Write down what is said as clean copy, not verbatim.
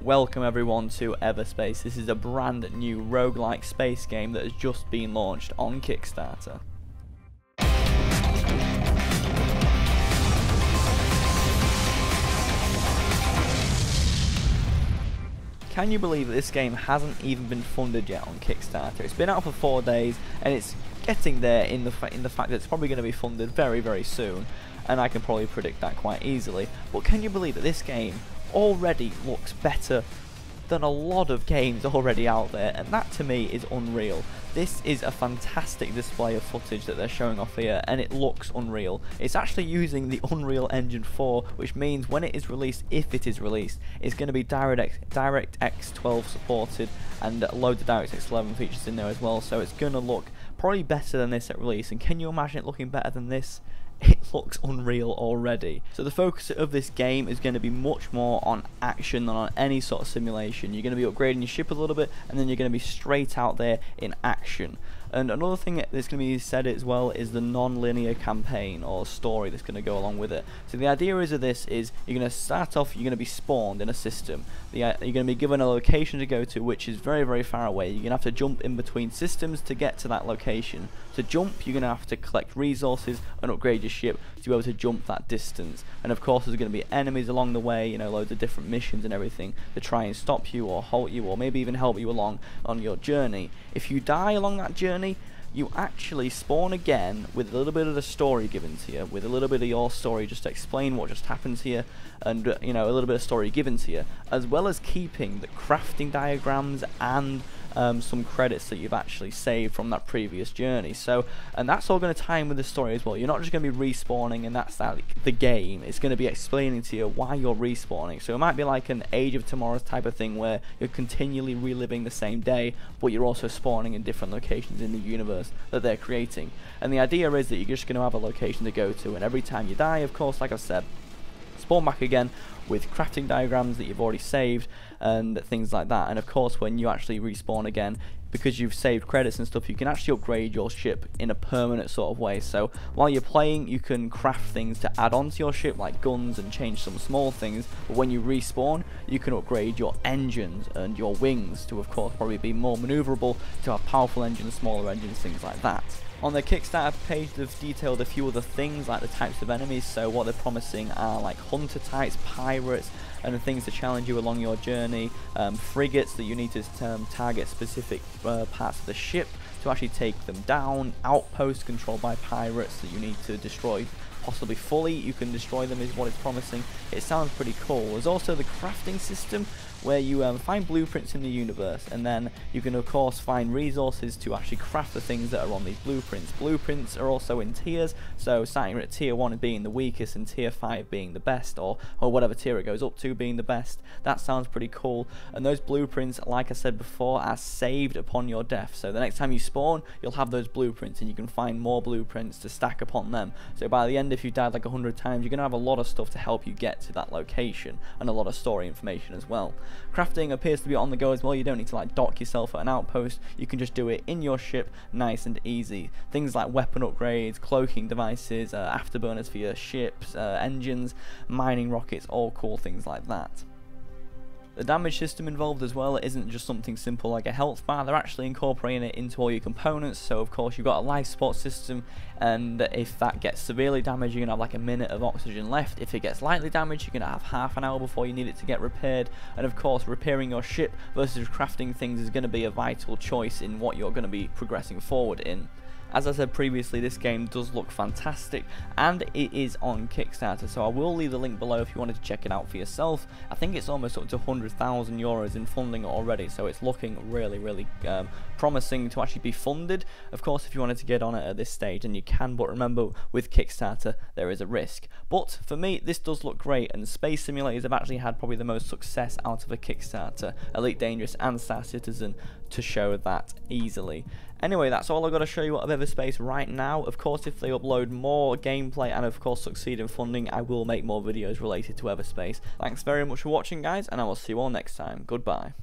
Welcome everyone to Everspace. This is a brand new roguelike space game that has just been launched on Kickstarter. Can you believe that this game hasn't even been funded yet on Kickstarter? It's been out for 4 days and it's getting there in the fact that it's probably going to be funded very soon, and I can probably predict that quite easily. But can you believe that this game already looks better than a lot of games already out there? And that to me is unreal. This is a fantastic display of footage that they're showing off here, and it looks unreal. It's actually using the Unreal Engine 4, which means when it is released, if it is released, it's going to be DirectX 12 supported, and loads of DirectX 11 features in there as well, so it's going to look probably better than this at release. And can you imagine it looking better than this? It looks unreal already. So the focus of this game is going to be much more on action than on any sort of simulation. You're going to be upgrading your ship a little bit, and then you're going to be straight out there in action. And another thing that's going to be said as well is the non-linear campaign or story that's going to go along with it. So the idea of this is you're going to start off, you're going to be spawned in a system. You're going to be given a location to go to, which is very far away. You're going to have to jump in between systems to get to that location. To jump, you're going to have to collect resources and upgrade your ship to be able to jump that distance. And of course there's going to be enemies along the way, you know, loads of different missions and everything to try and stop you or halt you or maybe even help you along on your journey. If you die along that journey, you actually spawn again with a little bit of the story given to you, with a little bit of your story just to explain what just happened to you, and you know, a little bit of story given to you, as well as keeping the crafting diagrams and some credits that you've actually saved from that previous journey. So, and that's all going to tie in with the story as well. You're not just going to be respawning and that's the game. It's going to be explaining to you why you're respawning. So it might be like an Age of Tomorrow's type of thing where you're continually reliving the same day, but you're also spawning in different locations in the universe that they're creating. And the idea is that you're just going to have a location to go to, and every time you die, of course, like I said, spawn back again with crafting diagrams that you've already saved and things like that. And of course when you actually respawn again, because you've saved credits and stuff, you can actually upgrade your ship in a permanent sort of way. So while you're playing, you can craft things to add on to your ship like guns and change some small things, but when you respawn you can upgrade your engines and your wings to of course probably be more maneuverable, to have powerful engines, smaller engines, things like that. On their Kickstarter page they've detailed a few other things like the types of enemies. So what they're promising are like hunter types, pirates, and things to challenge you along your journey, frigates that you need to target specific parts of the ship to actually take them down, outposts controlled by pirates that you need to destroy possibly fully. You can destroy them is what it's promising. It sounds pretty cool. There's also the crafting system where you find blueprints in the universe, and then you can of course find resources to actually craft the things that are on these blueprints. Blueprints are also in tiers, so starting at tier 1 being the weakest and tier 5 being the best, or whatever tier it goes up to being the best. That sounds pretty cool. And those blueprints, like I said before, are saved upon your death. So the next time you spawn, you'll have those blueprints and you can find more blueprints to stack upon them. So by the end, if you died like 100 times, you're going to have a lot of stuff to help you get to that location, and a lot of story information as well. Crafting appears to be on the go as well. You don't need to like dock yourself at an outpost. You can just do it in your ship, nice and easy. Things like weapon upgrades, cloaking devices, afterburners for your ships, engines, mining rockets, all cool things like that. The damage system involved as well isn't just something simple like a health bar. They're actually incorporating it into all your components. So of course you've got a life support system, and if that gets severely damaged, you're going to have like a minute of oxygen left. If it gets lightly damaged, you're going to have half an hour before you need it to get repaired. And of course repairing your ship versus crafting things is going to be a vital choice in what you're going to be progressing forward in. As I said previously, this game does look fantastic, and it is on Kickstarter, so I will leave the link below if you wanted to check it out for yourself. I think it's almost up to 100,000 euros in funding already, so it's looking really promising to actually be funded. Of course, if you wanted to get on it at this stage, then you can, but remember, with Kickstarter, there is a risk. But for me, this does look great, and Space Simulators have actually had probably the most success out of a Kickstarter, Elite Dangerous and Star Citizen, to show that easily. Anyway, that's all I've got to show you out of Everspace right now. Of course, if they upload more gameplay and of course succeed in funding, I will make more videos related to Everspace. Thanks very much for watching, guys, and I will see you all next time. Goodbye.